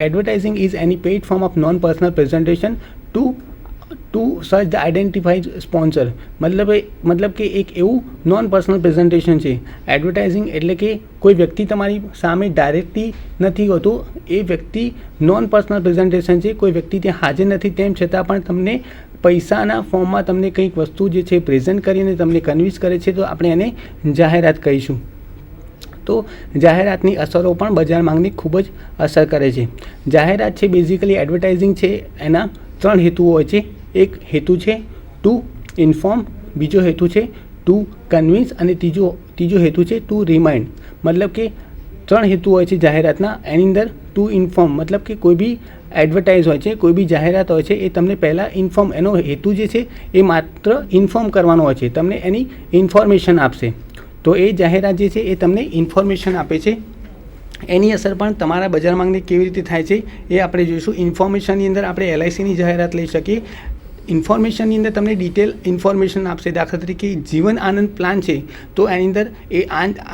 Advertising is any paid form of non-personal presentation to search the identified sponsor. મતલબ કે એક એવું non personal presentation છે. Advertising એટલે કે કોઈ વ્યક્તિ તમારી સામે ડાયરેક્ટલી નથી હોતું, એ વ્યક્તિ નોન પર્સનલ પ્રેઝન્ટેશન છે. કોઈ વ્યક્તિ ત્યાં હાજર નથી, તેમ છતાં પણ તમને પૈસાના ફોર્મમાં તમને કંઈક વસ્તુ જે છે પ્રેઝન્ટ કરીને તમને કન્વિન્સ કરે છે, તો આપણે એને જાહેરાત કહીશું. તો જાહેરાતની અસરો પણ બજાર માંગને ખૂબ જ અસર કરે છે. જાહેરાત છે બેઝિકલી એડવર્ટાઇઝિંગ છે એના 3 હેતુઓ હોય છે. એક હેતુ છે ટુ ઇન્ફોર્મ, બીજો હેતુ છે ટુ કન્વિન્સ અને ત્રીજો હેતુ છે ટુ રિમાઇન્ડ. મતલબ કે 3 હેતુ હોય છે જાહેરાતના. એની અંદર ટુ ઇન્ફોર્મ મતલબ કે કોઈ બી એડવર્ટાઇઝ હોય છે, કોઈ બી જાહેરાત હોય છે, એ તમને પહેલાં ઇન્ફોર્મ, એનો હેતુ જે છે એ માત્ર ઇન્ફોર્મ કરવાનો હોય છે, તમને એની ઇન્ફોર્મેશન આપશે. તો એ જાહેરાત જે છે એ તમને ઇન્ફોર્મેશન આપે છે. એની અસર પણ તમારા બજાર માંગને કેવી રીતે થાય છે એ આપણે જોઈશું. ઇન્ફોર્મેશનની અંદર આપણે LICની જાહેરાત લઈ શકીએ. ઇન્ફોર્મેશનની અંદર તમને ડિટેલ ઇન્ફોર્મેશન આપશે. દાખલા તરીકે જીવન આનંદ પ્લાન છે, તો એની અંદર એ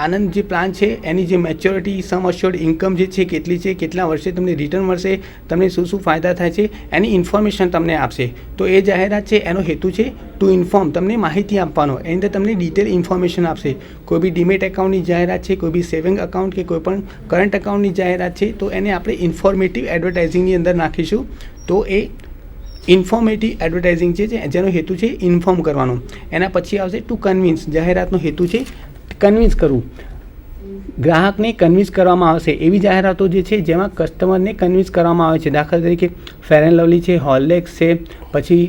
આનંદ જે પ્લાન છે એની જે મેચ્યોરિટી, સમ અશ્યોર્ડ ઇન્કમ જે છે કેટલી છે, કેટલા વર્ષે તમને રિટર્ન મળશે, તમને શું શું ફાયદા થાય છે, એની ઇન્ફોર્મેશન તમને આપશે. તો એ જાહેરાત છે એનો હેતુ છે ટુ ઇન્ફોર્મ, તમને માહિતી આપવાનો. એની અંદર તમને ડિટેલ ઇન્ફોર્મેશન આપશે. કોઈ બી ડીમેટ એકાઉન્ટની જાહેરાત છે, કોઈ બી સેવિંગ એકાઉન્ટ કે કોઈ પણ કરંટ એકાઉન્ટની જાહેરાત છે, તો એને આપણે ઇન્ફોર્મેટિવ એડવર્ટાઇઝિંગની અંદર નાખીશું. તો એ ઇન્ફોર્મેટિવ એડવર્ટાઇઝિંગ છે જેનો હેતુ છે ઇન્ફોર્મ કરવાનો. એના પછી આવશે ટુ કન્વિન્સ. જાહેરાતનો હેતુ છે કન્વિન્સ કરવું, ગ્રાહકને કન્વિન્સ કરવામાં આવશે. એવી જાહેરાતો જે છે જેમાં કસ્ટમરને કન્વિન્સ કરવામાં આવે છે. દાખલા તરીકે ફેર એન્ડ લવલી છે, હોર્લિક્સ છે, પછી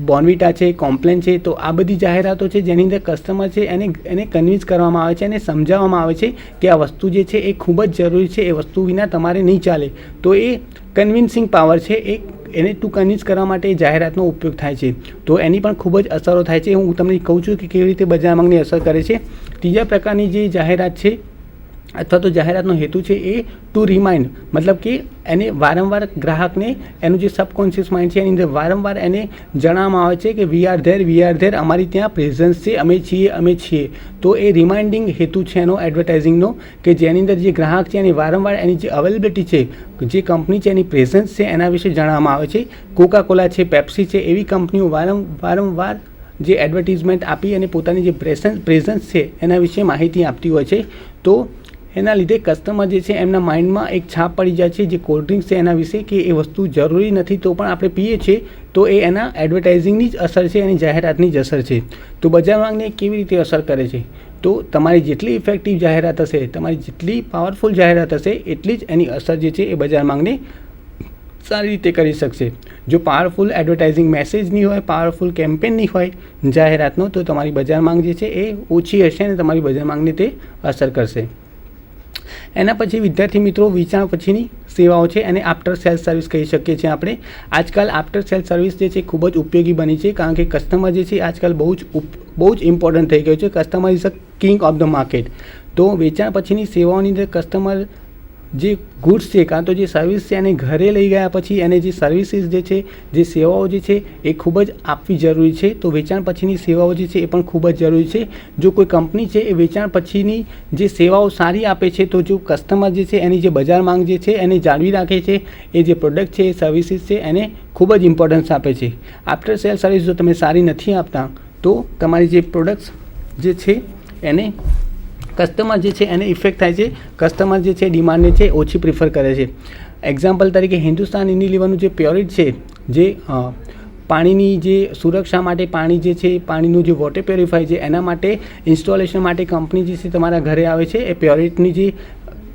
બોર્નવિટા છે, કોમ્પ્લેન છે. તો આ બધી જાહેરાતો છે જેની અંદર કસ્ટમર છે એને કન્વિન્સ કરવામાં આવે છે અને સમજાવવામાં આવે છે કે આ વસ્તુ જે છે એ ખૂબ જ જરૂરી છે, એ વસ્તુ વિના તમારે નહીં ચાલે. તો એ કન્વિન્સિંગ પાવર છે, એને ટુ કન્વિન્સ કરવા માટે જાહેરાતનો ઉપયોગ થાય છે. તો એની પણ ખૂબ જ અસરો થાય છે. હું તમને કહું છું કે કેવી રીતે બજાર માંગને અસર કરે છે. ત્રીજા પ્રકારની જે જાહેરાત છે અથવા તો જાહેરાતનો હેતુ છે એ ટુ રિમાઇન્ડ, મતલબ કે એને વારંવાર ગ્રાહકને એનું જે સબકોન્શિયસ માઇન્ડ છે એની અંદર વારંવાર એને જણાવવામાં આવે છે કે વી આર ધેર, અમારી ત્યાં પ્રેઝન્સ છે, અમે છીએ. તો એ રિમાઇન્ડિંગ હેતુ છે એનો એડવર્ટાઇઝિંગનો, કે જેની અંદર જે ગ્રાહક છે એની વારંવાર એની જે અવેલેબિલિટી છે, જે કંપની છે એની પ્રેઝન્સ છે એના વિશે જણાવવામાં આવે છે. કોકાકોલા છે, પેપ્સી છે, એવી કંપનીઓ વારંવાર જે એડવર્ટાઇઝમેન્ટ આપી અને પોતાની જે પ્રેઝન્સ છે એના વિશે માહિતી આપતી હોય છે. તો એના લીધે કસ્ટમર જે છે એમના માઇન્ડમાં એક છાપ પડી જાય છે જે કોલ્ડ ડ્રિંક્સ છે એના વિશે, કે એ વસ્તુ જરૂરી નથી તો પણ આપણે પીએ છીએ. તો એ એના એડવર્ટાઇઝિંગની જ અસર છે, એની જાહેરાતની જ અસર છે. તો બજાર માંગને કેવી રીતે અસર કરે છે? તો તમારી જેટલી ઇફેક્ટિવ જાહેરાત હશે, તમારી જેટલી પાવરફુલ જાહેરાત હશે, એટલી જ એની અસર જે છે એ બજાર માંગને સારી રીતે કરી શકશે. જો પાવરફુલ એડવર્ટાઇઝિંગ મેસેજ નહીં હોય, પાવરફુલ કેમ્પેન નહીં હોય જાહેરાતનો, તો તમારી બજાર માંગ જે છે એ ઓછી હશે અને તમારી બજાર માંગને તે અસર કરશે. એના પછી વિદ્યાર્થી મિત્રો, વેચાણ પછીની સેવાઓ છે એને આફ્ટર સેલ્સ સર્વિસ કહી શકીએ છીએ આપણે. આજકાલ આફ્ટર સેલ્સ સર્વિસ જે છે ખૂબ જ ઉપયોગી બની છે, કારણ કે કસ્ટમર જે છે આજકાલ બહુ જ ઇમ્પોર્ટન્ટ થઈ ગયું છે. Customer is a king of the market. તો વેચાણ પછીની સેવાઓની અંદર કસ્ટમર જે ગુડ્સ છે કાં તો જે સર્વિસ છે એને ઘરે લઈ ગયા પછી એને જે સર્વિસીસ જે છે, જે સેવાઓ જે છે એ ખૂબ જ આપવી જરૂરી છે. તો વેચાણ પછીની સેવાઓ જે છે એ પણ ખૂબ જ જરૂરી છે. જો કોઈ કંપની છે એ વેચાણ પછીની જે સેવાઓ સારી આપે છે, તો જો કસ્ટમર જે છે એની જે બજાર માંગ જે છે એને જાળવી રાખે છે, એ જે પ્રોડક્ટ છે, એ સર્વિસીસ છે એને ખૂબ જ ઇમ્પોર્ટન્સ આપે છે. આફ્ટર સેલ સર્વિસ જો તમે સારી નથી આપતા, તો તમારી જે પ્રોડક્ટ્સ જે છે એને કસ્ટમર જે છે એને ઇફેક્ટ થાય છે. કસ્ટમર જે છે ડિમાન્ડને છે ઓછી પ્રિફર કરે છે. એક્ઝામ્પલ તરીકે હિન્દુસ્તાન યુનિલિવરનું જે પ્યોરિટ છે, જે પાણીની જે સુરક્ષા માટે પાણી જે છે, પાણીનું જે વોટર પ્યોરિફાય છે એના માટે ઇન્સ્ટોલેશન માટે કંપની જે છે તમારા ઘરે આવે છે. એ પ્યોરિટની જે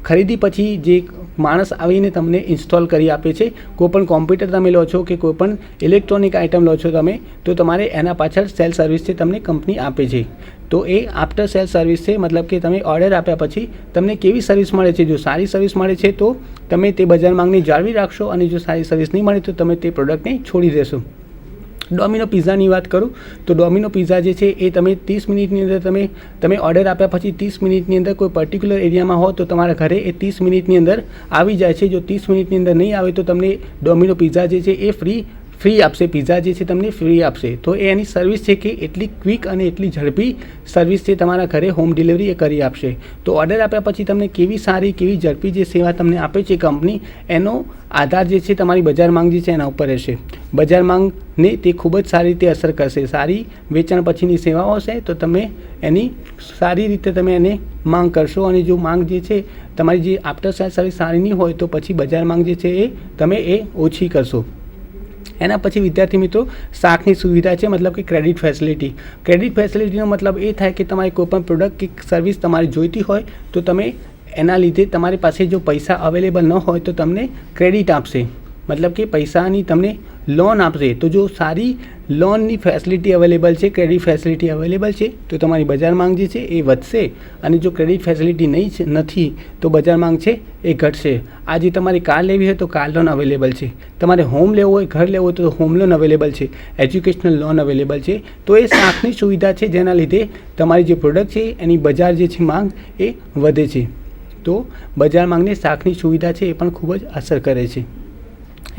ખરીદી પછી જે માણસ આવીને તમને ઇન્સ્ટોલ કરી આપે છે. કોઈપણ કોમ્પ્યુટર તમે લો છો કે કોઈપણ ઇલેક્ટ્રોનિક આઇટમ લો છો તમે, તો તમારે એના પાછળ સેલ સર્વિસ છે તમને કંપની આપે છે. તો એ આફ્ટર સેલ સર્વિસ છે, મતલબ કે તમે ઓર્ડર આપ્યા પછી તમને કેવી સર્વિસ મળે છે. જો સારી સર્વિસ મળે છે તો તમે તે બજાર માંગને જાળવી રાખશો, અને જો સારી સર્વિસ નહીં મળે તો તમે તે પ્રોડક્ટને છોડી દેશો. ડોમિનો પિઝાની વાત કરું તો ડોમિનો પિઝા જે છે એ તમે 30 મિનિટની અંદર તમે ઓર્ડર આપ્યા પછી 30 મિનિટની અંદર કોઈ પર્ટિક્યુલર એરિયામાં હો તો તમારા ઘરે એ 30 મિનિટની અંદર આવી જાય છે. જો 30 મિનિટની અંદર નહીં આવે તો તમને ડોમિનો પિઝા જે છે એ ફ્રી આપશે, પિઝા જે છે તમને ફ્રી આપશે. તો એ એની સર્વિસ છે કે એટલી ક્વિક અને એટલી ઝડપી સર્વિસ છે, તમારા ઘરે હોમ ડિલિવરી એ કરી આપશે. તો ઓર્ડર આપ્યા પછી તમને કેવી સારી કેવી ઝડપી જે સેવા તમને આપે છે કંપની, એનો આધાર જે છે તમારી બજાર માંગ જે છે એના ઉપર રહેશે. બજાર માંગને તે ખૂબ જ સારી રીતે અસર કરશે. સારી વેચાણ પછીની સેવાઓ હશે તો તમે એની સારી રીતે તમે એને માંગ કરશો, અને જો માંગ જે છે તમારી જે આફ્ટર સેલ સર્વિસ સારી નહીં હોય તો પછી બજાર માંગ જે છે એ તમે ઓછી કરશો. એના પછી વિદ્યાર્થી મિત્રો શાખની સુવિધા છે, મતલબ કે ક્રેડિટ ફેસિલિટી. ક્રેડિટ ફેસિલિટીનો મતલબ એ થાય કે તમારી કોઈપણ પ્રોડક્ટ કે સર્વિસ તમારી જોઈતી હોય તો તમે એના લીધે તમારી પાસે જો પૈસા અવેલેબલ ન હોય તો તમને ક્રેડિટ આપશે, મતલબ કે પૈસાની તમને લોન આપશે. તો જો સારી લોનની ફેસિલિટી અવેલેબલ છે, ક્રેડિટ ફેસિલિટી અવેલેબલ છે તો તમારી બજાર માંગ જે છે એ વધશે, અને જો ક્રેડિટ ફેસિલિટી નથી તો બજાર માંગ છે એ ઘટશે. આજે તમારી કાર લેવી હોય તો કાર લોન અવેલેબલ છે, તમારે હોમ લેવો હોય, ઘર લેવું હોય તો હોમ લોન અવેલેબલ છે, એજ્યુકેશનલ લોન અવેલેબલ છે. તો એ શાખની સુવિધા છે જેના લીધે તમારી જે પ્રોડક્ટ છે એની બજાર જે છે માંગ એ વધે છે. તો બજાર માંગને શાખની સુવિધા છે એ પણ ખૂબ જ અસર કરે છે.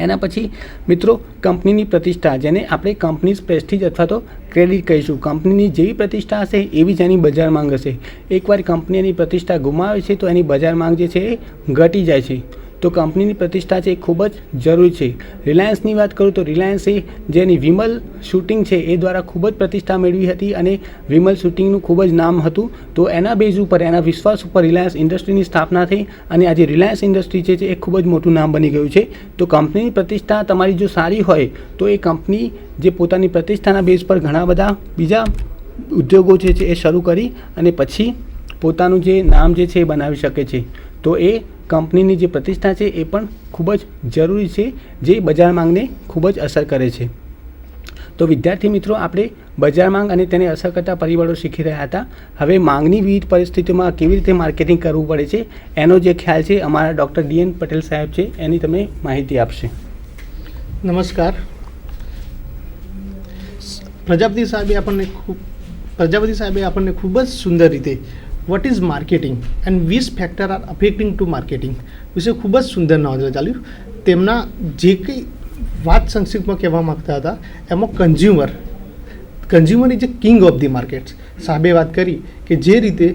એના પછી મિત્રો કંપનીની પ્રતિષ્ઠા, જેને આપણે કંપનીઝ પ્રેસ્ટીજ અથવા તો ક્રેડિટ કહીશું. કંપનીની જેવી પ્રતિષ્ઠા હશે એવી જ એની બજાર માંગ હશે. એકવાર કંપની એની પ્રતિષ્ઠા ગુમાવે છે તો એની બજાર માંગ જે છે એ ઘટી જાય છે. તો કંપનીની પ્રતિષ્ઠા છે એ ખૂબ જ જરૂરી છે. રિલાયન્સની વાત કરું તો રિલાયન્સે જેની વિમલ શૂટિંગ છે એ દ્વારા ખૂબ જ પ્રતિષ્ઠા મેળવી હતી, અને વિમલ શૂટિંગનું ખૂબ જ નામ હતું. તો એના બેઝ ઉપર, એના વિશ્વાસ ઉપર રિલાયન્સ ઇન્ડસ્ટ્રીની સ્થાપના થઈ, અને આજે રિલાયન્સ ઇન્ડસ્ટ્રી છે એ ખૂબ જ મોટું નામ બની ગયું છે. તો કંપનીની પ્રતિષ્ઠા તમારી જો સારી હોય તો એ કંપની જે પોતાની પ્રતિષ્ઠાના બેઝ પર ઘણા બધા બીજા ઉદ્યોગો છે એ શરૂ કરી અને પછી પોતાનું જે નામ જે છે એ બનાવી શકે છે. તો એ કંપનીની જે પ્રતિષ્ઠા છે એ પણ ખૂબ જ જરૂરી છે, જે બજાર માંગને ખૂબ જ અસર કરે છે. તો વિદ્યાર્થી મિત્રો, આપણે બજાર માંગ અને તેને અસર કરતા પરિબળો શીખી રહ્યા હતા. હવે માંગની વિવિધ પરિસ્થિતિઓમાં કેવી રીતે માર્કેટિંગ કરવું પડે છે એનો જે ખ્યાલ છે અમારા ડૉક્ટર DN પટેલ સાહેબ છે એની તમે માહિતી આપશે. નમસ્કાર. પ્રજાપતિ સાહેબે આપણને ખૂબ જ સુંદર રીતે what is marketing and which factor are affecting to marketing વિશે ખૂબ જ સુંદર નોંધ ચાલ્યું. તેમના જે કંઈ વાત સંક્ષિપ્તમાં કહેવા માગતા હતા એમાં consumer is a king of the market. સાહેબે વાત કરી કે જે રીતે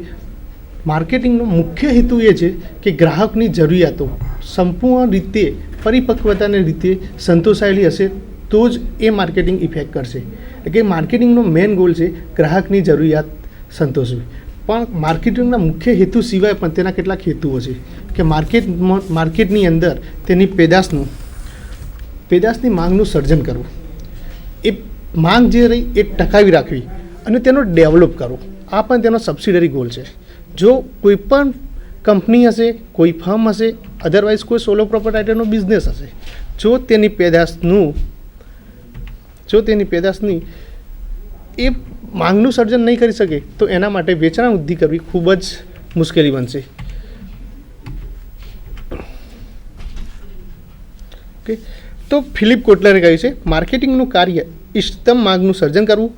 માર્કેટિંગનો મુખ્ય હેતુ એ છે કે ગ્રાહકની જરૂરિયાતો સંપૂર્ણ રીતે પરિપક્વતાની રીતે સંતોષાયેલી હશે તો જ એ માર્કેટિંગ ઇફેક્ટ કરશે. એટલે કે માર્કેટિંગનો મેઇન ગોલ છે ગ્રાહકની જરૂરિયાત સંતોષવી. પણ માર્કેટિંગના મુખ્ય હેતુ સિવાય પણ તેના કેટલાક હેતુઓ છે કે માર્કેટની અંદર તેની પેદાશની માંગનું સર્જન કરવું, એ માંગ જે રહી એ ટકાવી રાખવી અને તેનો ડેવલપ કરવો, આ પણ તેનો સબસિડરી ગોલ છે. જો કોઈ પણ કંપની હશે, કોઈ ફર્મ હશે, અધરવાઇઝ કોઈ સોલો પ્રોપ્રાઇટરનો બિઝનેસ હશે, જો તેની પેદાશની એ માંગનું સર્જન નહીં કરી શકે તો એના માટે વેચાણ વૃદ્ધિ કરવી ખૂબ જ મુશ્કેલી બનશે. ઓકે, તો ફિલિપ કોટલરે કહ્યું છે માર્કેટિંગનું કાર્ય ઇષ્ટતમ માંગનું સર્જન કરવું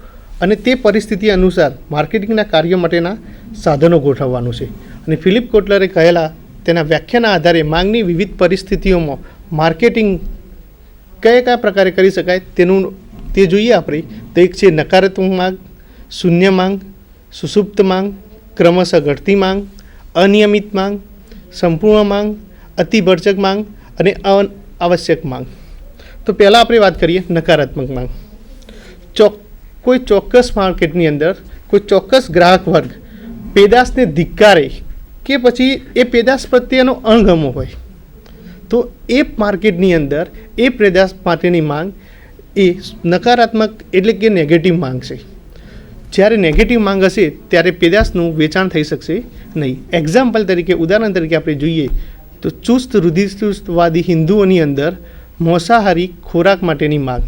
અને તે પરિસ્થિતિ અનુસાર માર્કેટિંગના કાર્ય માટેના સાધનો ગોઠવવાનું છે. અને ફિલિપ કોટલરે કહેલા તેના વ્યાખ્યાના આધારે માંગની વિવિધ પરિસ્થિતિઓમાં માર્કેટિંગ કયા પ્રકારે કરી શકાય તે જોઈએ આપણે. તો એક છે નકારાત્મક માંગ, શૂન્ય માંગ, સુષુપ્ત માંગ, ક્રમશઃ ઘટતી માંગ, અનિયમિત માંગ, સંપૂર્ણ માંગ, અતિભરચક માંગ અને અનાવશ્યક માંગ. તો પહેલાં આપણે વાત કરીએ નકારાત્મક માંગ. કોઈ ચોક્કસ માર્કેટની અંદર કોઈ ચોક્કસ ગ્રાહક વર્ગ પેદાશને ધિક્કારે કે પછી એ પેદાશ પ્રત્યેનો અણગમો હોય તો એ માર્કેટની અંદર એ પેદાશ માટેની માંગ એ નકારાત્મક એટલે કે નેગેટિવ માંગ છે. જ્યારે નેગેટિવ માંગ હશે ત્યારે પેદાશનું વેચાણ થઈ શકશે નહીં. એક્ઝામ્પલ તરીકે, ઉદાહરણ તરીકે આપણે જોઈએ તો ચુસ્ત રૂઢિચુસ્તવાદી હિન્દુઓની અંદર માંસાહારી ખોરાક માટેની માંગ,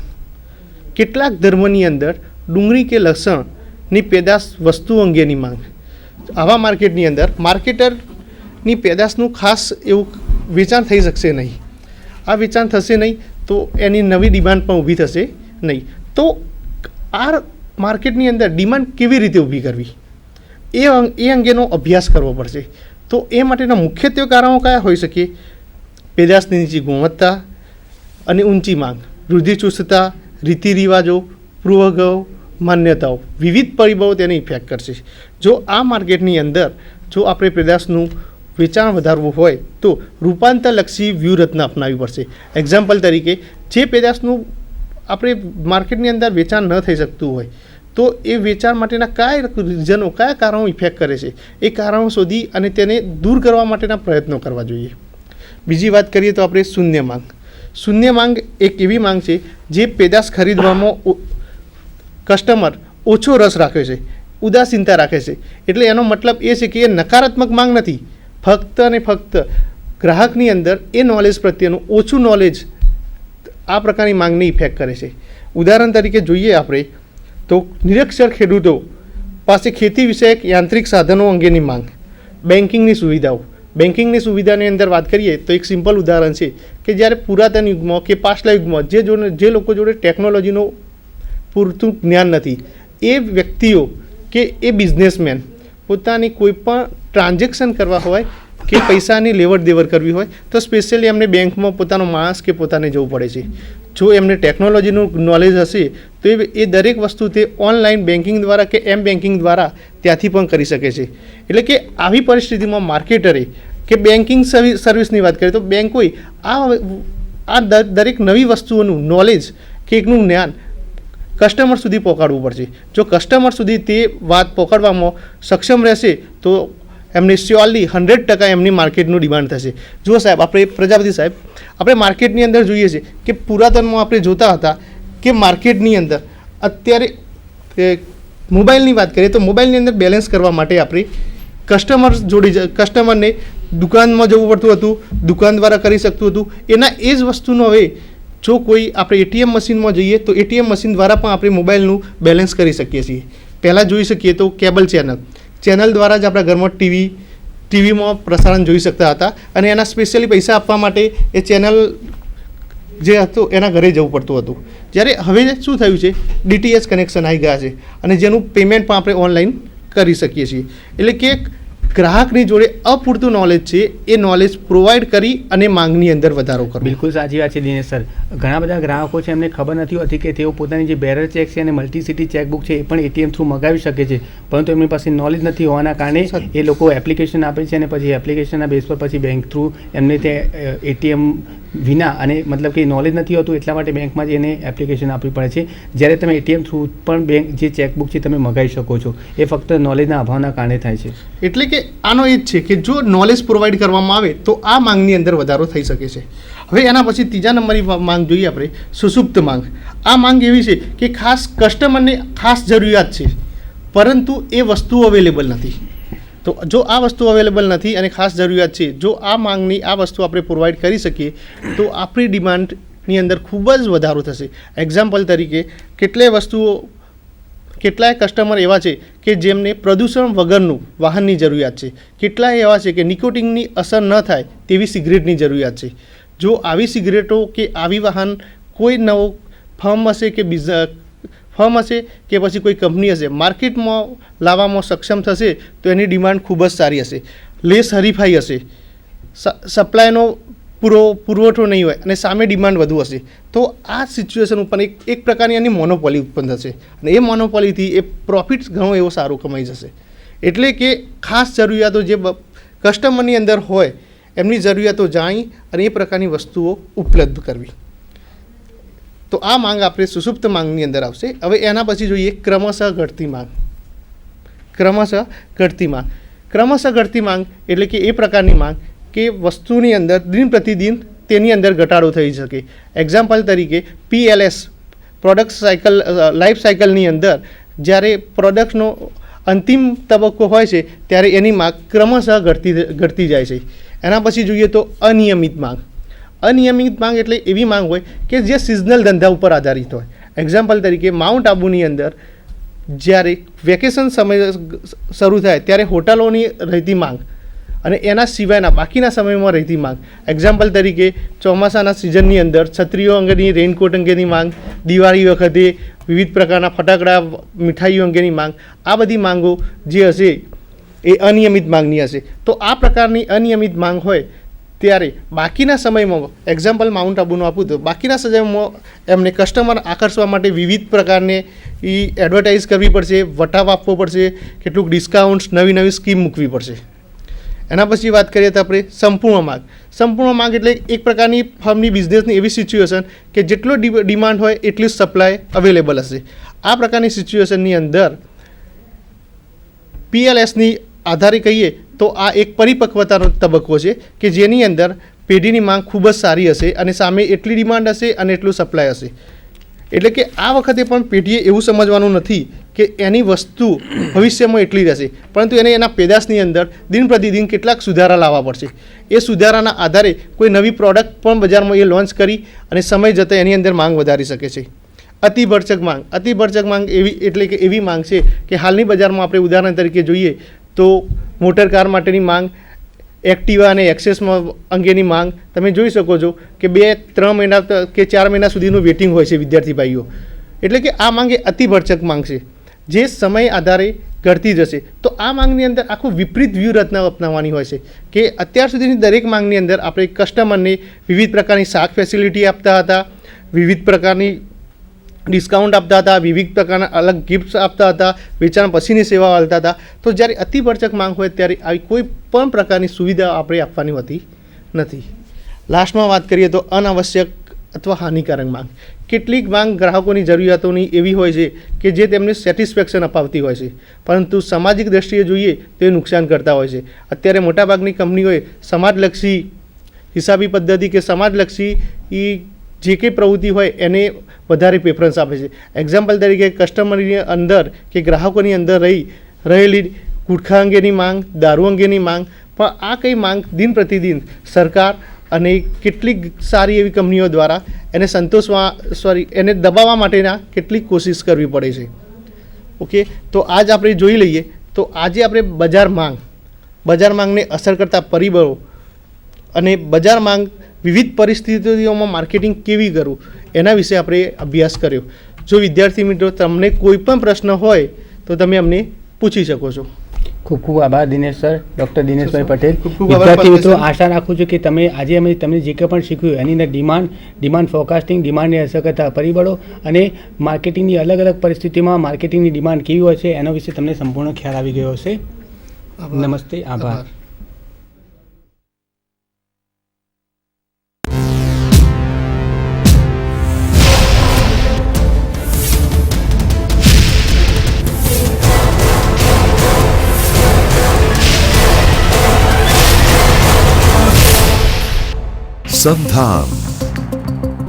કેટલાક ધર્મની અંદર ડુંગળી કે લસણની પેદાશ વસ્તુ અંગેની માંગ. આવા માર્કેટની અંદર માર્કેટરની પેદાશનું ખાસ એવું વેચાણ થઈ શકશે નહીં. આ વેચાણ થશે નહીં તો એની નવી ડિમાન્ડ પણ ઊભી થશે નહીં. તો આ માર્કેટની અંદર ડિમાન્ડ કેવી રીતે ઊભી કરવી એ અંગેનો અભ્યાસ કરવો પડશે. તો એ માટેના મુખ્યત્વે કારણો કયા હોઈ શકે? પેદાશની નીચી ગુણવત્તા અને ઊંચી માંગ. રૂઢિચુસ્તતા, રીતિ રિવાજો, પૂર્વગ્રહો, માન્યતાઓ, વિવિધ પરિબળો તેને ઇફેક્ટ કરશે. જો આ માર્કેટની અંદર જો આપણે પેદાશનું વેચાણ વધારવું હોય તો રૂપાંતરલક્ષી વ્યૂહરચના અપનાવવી પડશે. એક્ઝામ્પલ તરીકે જે પેદાશનું આપણે માર્કેટની અંદર વેચાણ ન થઈ શકતું હોય તો એ વેચાણ માટેના કયા રીઝનો, કયા કારણો ઇફેક્ટ કરે છે એ કારણો શોધી અને તેને દૂર કરવા માટેના પ્રયત્નો કરવા જોઈએ. બીજી વાત કરીએ તો આપણે શૂન્ય માંગ. શૂન્ય માંગ એક એવી માંગ છે જે પેદાશ ખરીદવામાં કસ્ટમર ઓછો રસ રાખે છે, ઉદાસીનતા રાખે છે. એટલે એનો મતલબ એ છે કે એ નકારાત્મક માંગ નથી, ફક્ત અને ફક્ત ગ્રાહકની અંદર એ નોલેજ પ્રત્યેનું ઓછું નોલેજ આ પ્રકારની માંગને ઇફેક્ટ કરે છે. ઉદાહરણ તરીકે જોઈએ આપણે તો નિરક્ષર ખેડૂતો પાસે ખેતી વિષયક યાંત્રિક સાધનો અંગેની માંગ, બેન્કિંગની સુવિધાઓ. બેન્કિંગની સુવિધાની અંદર વાત કરીએ તો એક સિમ્પલ ઉદાહરણ છે કે જ્યારે પુરાતન યુગમાં કે પાછલા યુગમાં જે લોકો જોડે ટેકનોલોજીનું પૂરતું જ્ઞાન નથી એ વ્યક્તિઓ કે એ બિઝનેસમેન પોતાની કોઈ પણ ટ્રાન્ઝેક્શન કરવા હોય કે પૈસાની લેવડ દેવડ કરવી હોય તો સ્પેશિયલી એમને બેંકમાં પોતાનો માણસ કે પોતાને જવું પડે છે. જો એમને ટેકનોલોજીનું નોલેજ હશે તો એ દરેક વસ્તુ તે ઓનલાઈન બેન્કિંગ દ્વારા કે એમ બેન્કિંગ દ્વારા ત્યાંથી પણ કરી શકે છે. એટલે કે આવી પરિસ્થિતિમાં માર્કેટરે કે બેન્કિંગ સર્વિસની વાત કરીએ તો બેંકોએ આ દરેક નવી વસ્તુઓનું નોલેજ કે એકનું જ્ઞાન કસ્ટમર સુધી પહોંચાડવું પડશે. જો કસ્ટમર સુધી તે વાત પહોંચાડવામાં સક્ષમ રહેશે તો એમને શ્યોરલી 100% એમની માર્કેટનું ડિમાન્ડ થશે. જુઓ સાહેબ, આપણે પ્રજાપતિ સાહેબ, આપણે માર્કેટની અંદર જોઈએ છે કે પુરાતનમાં આપણે જોતા હતા કે માર્કેટની અંદર અત્યારે મોબાઈલની વાત કરીએ તો મોબાઈલની અંદર બેલેન્સ કરવા માટે આપણે કસ્ટમરને દુકાનમાં જવું પડતું હતું, દુકાન દ્વારા કરી શકતું હતું. એના એ જ વસ્તુનો હવે જો કોઈ આપણે એટીએમ મશીનમાં જઈએ તો એટીએમ મશીન દ્વારા પણ આપણે મોબાઈલનું બેલેન્સ કરી શકીએ છીએ. પહેલાં જોઈ શકીએ તો કેબલ ચેનલ દ્વારા જ આપણા ઘરમાં ટીવીમાં પ્રસારણ જોઈ શકતા હતા અને એના સ્પેશિયલી પૈસા આપવા માટે એ ચેનલ જે હતું એના ઘરે જવું પડતું હતું. જ્યારે હવે શું થયું છે, ડીટીએચ કનેક્શન આવી ગયા છે અને જેનું પેમેન્ટ પણ આપણે ઓનલાઈન કરી શકીએ છીએ. એટલે કે ગ્રાહકની જોડે અપૂરતું નોલેજ છે એ નોલેજ પ્રોવાઈડ કરી અને માંગની અંદર વધારો કરવો. બિલકુલ સાચી વાત છે દિનેશ સર. ઘણા બધા ગ્રાહકો છે એમને ખબર નથી હોતી કે તેઓ પોતાની જે બેરર ચેક છે અને મલ્ટીસિટી ચેકબુક છે એ પણ એટીએમ થ્રુ મગાવી શકે છે, પરંતુ એમની પાસે નોલેજ નથી હોવાના કારણે એ લોકો એપ્લિકેશન આપે છે અને પછી એપ્લિકેશનના બેઝ પર પછી બેંક થ્રુ એમને તે એટીએમ વિના અને મતલબ કે નોલેજ નથી હોતું એટલા માટે બેંકમાં જઈને એપ્લિકેશન આપવી પડે છે. જ્યારે તમે એટીએમ થ્રુ પણ બેંક જે ચેકબુક છે તમે મગાવી શકો છો. એ ફક્ત નોલેજના અભાવના કારણે થાય છે. એટલે કે આનો એ જ છે કે જો નોલેજ પ્રોવાઈડ કરવામાં આવે તો આ માંગની અંદર વધારો થઈ શકે છે. હવે એના પછી ત્રીજા નંબરની માંગ જોઈએ આપણે, સુષુપ્ત માંગ. આ માંગ એવી છે કે ખાસ કસ્ટમરને ખાસ જરૂરિયાત છે પરંતુ એ વસ્તુ અવેલેબલ નથી. તો જો આ વસ્તુ અવેલેબલ નથી અને ખાસ જરૂરિયાત છે, જો આ માંગની આ વસ્તુ આપણે પ્રોવાઈડ કરી શકીએ તો આપણી ડિમાન્ડની અંદર ખૂબ જ વધારો થશે. એક્ઝામ્પલ તરીકે કેટલાય કસ્ટમર એવા છે કે જેમને પ્રદૂષણ વગરનું વાહનની જરૂરિયાત છે, કેટલાય એવા છે કે નિકોટિનની અસર ન થાય તેવી સિગરેટની જરૂરિયાત છે. જો આવી સિગરેટો કે આવી વાહન કોઈ નવો ફર્મ હશે કે પછી કોઈ કંપની હશે માર્કેટમાં લાવવામાં સક્ષમ થશે તો એની ડિમાન્ડ ખૂબ જ સારી હશે, લેસ હરીફાઈ હશે, સપ્લાયનો પુરવઠો નહીં હોય અને સામે ડિમાન્ડ વધુ હશે તો આ સિચ્યુએશન ઉપર એક પ્રકારની એની મોનોપોલી ઉત્પન્ન થશે અને એ મોનોપોલીથી એ પ્રોફિટ ઘણો એવો સારો કમાઈ જશે. એટલે કે ખાસ જરૂરિયાતો જે કસ્ટમરની અંદર હોય એમની જરૂરિયાતો જાણી અને એ પ્રકારની વસ્તુઓ ઉપલબ્ધ કરવી. તો આ માંગ આપણે સુષુપ્ત માંગની અંદર આવશે. હવે એના પછી જોઈએ ક્રમશઃ ઘટતી માંગ. ક્રમશઃ ઘટતી માંગ એટલે કે એ પ્રકારની માંગ કે વસ્તુની અંદર દિન પ્રતિદિન તેની અંદર ઘટાડો થઈ શકે. એક્ઝામ્પલ તરીકે PLS પ્રોડક્ટ લાઈફ સાયકલની અંદર જ્યારે પ્રોડક્ટનો અંતિમ તબક્કો હોય છે ત્યારે એની માંગ ક્રમશઃ ઘટતી જાય છે. એના પછી જોઈએ તો અનિયમિત માંગ. અનિયમિત માંગ એટલે એવી માંગ હોય કે જે સિઝનલ ધંધા ઉપર આધારિત હોય. એક્ઝામ્પલ તરીકે માઉન્ટ આબુની અંદર જ્યારે વેકેશન સમય શરૂ થાય ત્યારે હોટલોની રહેતી માંગ અને એના સિવાયના બાકીના સમયમાં રહેતી માંગ. એક્ઝામ્પલ તરીકે ચોમાસાના સિઝનની અંદર છત્રીઓ અંગેની, રેઇનકોટ અંગેની માંગ, દિવાળી વખતે વિવિધ પ્રકારના ફટાકડા, મીઠાઈઓ અંગેની માંગ, આ બધી માંગો જે હશે એ અનિયમિત માંગની હશે. તો આ પ્રકારની અનિયમિત માંગ હોય ત્યારે બાકીના સમયમાં એક્ઝામ્પલ માઉન્ટ આબુનું આપું તો બાકીના સમયમાં એમને કસ્ટમર આકર્ષવા માટે વિવિધ પ્રકારની એડવર્ટાઇઝ કરવી પડશે, વટાવ આપવો પડશે, કેટલુંક ડિસ્કાઉન્ટ્સ, નવી નવી સ્કીમ મૂકવી પડશે. એના પછી વાત કરીએ તો આપણે સંપૂર્ણ માંગ. સંપૂર્ણ માંગ એટલે એક પ્રકારની ફર્મની બિઝનેસની એવી સિચ્યુએશન કે જેટલો ડિમાન્ડ હોય એટલી જ સપ્લાય અવેલેબલ હશે. આ પ્રકારની સિચ્યુએશનની અંદર PLSની આધારે કહીએ તો આ એક પરિપક્વતાનો તબક્કો છે કે જેની અંદર પેઢીની માંગ ખૂબ જ સારી હશે અને સામે એટલી ડિમાન્ડ હશે અને એટલું સપ્લાય હશે. એટલે કે આ વખતે પણ પેઢીએ એવું સમજવાનું નથી કે એની વસ્તુ ભવિષ્યમાં એટલી રહેશે, પરંતુ એને એના પેદાશની અંદર દિન પ્રતિદિન કેટલાક સુધારા લાવવા પડશે. એ સુધારાના આધારે કોઈ નવી પ્રોડક્ટ પણ બજારમાં એ લોન્ચ કરી અને સમય જતાં એની અંદર માંગ વધારી શકે છે. અતિભરચક માંગ. અતિભરચક માંગ એવી એટલે કે એવી માંગ છે કે હાલની બજારમાં આપણે ઉદાહરણ તરીકે જોઈએ તો મોટર કાર માટેની માંગ, એક્ટિવા અને એક્સેસમાં અંગેની માંગ તમે જોઈ શકો છો કે 2-3 મહિના કે 4 મહિના સુધીનું વેટિંગ હોય છે વિદ્યાર્થી ભાઈઓ. એટલે કે આ માંગ એ અતિભરચક માંગ છે જે સમય આધારે ઘટતી જશે. તો આ માંગની અંદર આખું વિપરીત વ્યૂહરચના અપનાવવાની હોય છે કે અત્યાર સુધીની દરેક માંગની અંદર આપણે કસ્ટમરને વિવિધ પ્રકારની શાક ફેસિલિટી આપતા હતા, વિવિધ પ્રકારની ડિસ્કાઉન્ટ આપતા હતા, વિવિધ પ્રકારના અલગ ગિફ્ટ્સ આપતા હતા, વેચાણ પછીની સેવાઓ આપતા હતા. તો જ્યારે અતિભરચક માંગ હોય ત્યારે આવી કોઈ પણ પ્રકારની સુવિધા આપણે આપવાની હોતી નથી. લાસ્ટમાં વાત કરીએ તો અનાવશ્યક અથવા હાનિકારક માંગ. કેટલીક માંગ ગ્રાહકોની જરૂરિયાતોની એવી હોય છે કે જે તેમને સેટિસ્ફેક્શન અપાવતી હોય છે, પરંતુ સામાજિક દ્રષ્ટિએ જોઈએ તો એ નુકસાન કરતા હોય છે. અત્યારે મોટાભાગની કંપનીઓએ સમાજલક્ષી હિસાબી પદ્ધતિ કે સમાજલક્ષી જે કંઈ પ્રવૃત્તિ હોય એને વધારે પ્રેફરન્સ આપે છે. એક્ઝામ્પલ તરીકે કસ્ટમરની અંદર કે ગ્રાહકોની અંદર રહેલી ગુટખા અંગેની માંગ, દારૂ અંગેની માંગ, પણ આ કઈ માંગ દિન પ્રતિદિન સરકાર અને કેટલીક સારી એવી કંપનીઓ દ્વારા એને એને દબાવવા માટેના કેટલીક કોશિશ કરવી પડે છે. ઓકે, તો આજ આપણે જોઈ લઈએ તો આજે આપણે બજાર માંગને અસર કરતા પરિબળો અને બજાર માંગ વિવિધ પરિસ્થિતિઓમાં માર્કેટિંગ કેવી કરવું એના વિશે આપણે અભ્યાસ કર્યો. જો વિદ્યાર્થી મિત્રો તમને કોઈ પણ પ્રશ્ન હોય તો તમે અમને પૂછી શકો છો. ખૂબ ખૂબ આભાર દિનેશ સર, ડૉક્ટર દિનેશભાઈ પટેલ. ખૂબ ખૂબ આભાર વિદ્યાર્થી મિત્રો, પટેલ સર. આશા રાખું છું કે તમે આજે અમે તમને જે કંઈ પણ શીખ્યું એની અંદર ડિમાન્ડ ફોરકાસ્ટિંગ, ડિમાન્ડને અસર કરતા પરિબળો અને માર્કેટિંગની અલગ અલગ પરિસ્થિતિમાં માર્કેટિંગની ડિમાન્ડ કેવી હોય છે એના વિશે તમને સંપૂર્ણ ખ્યાલ આવી ગયો હશે. નમસ્તે, આભાર. संधान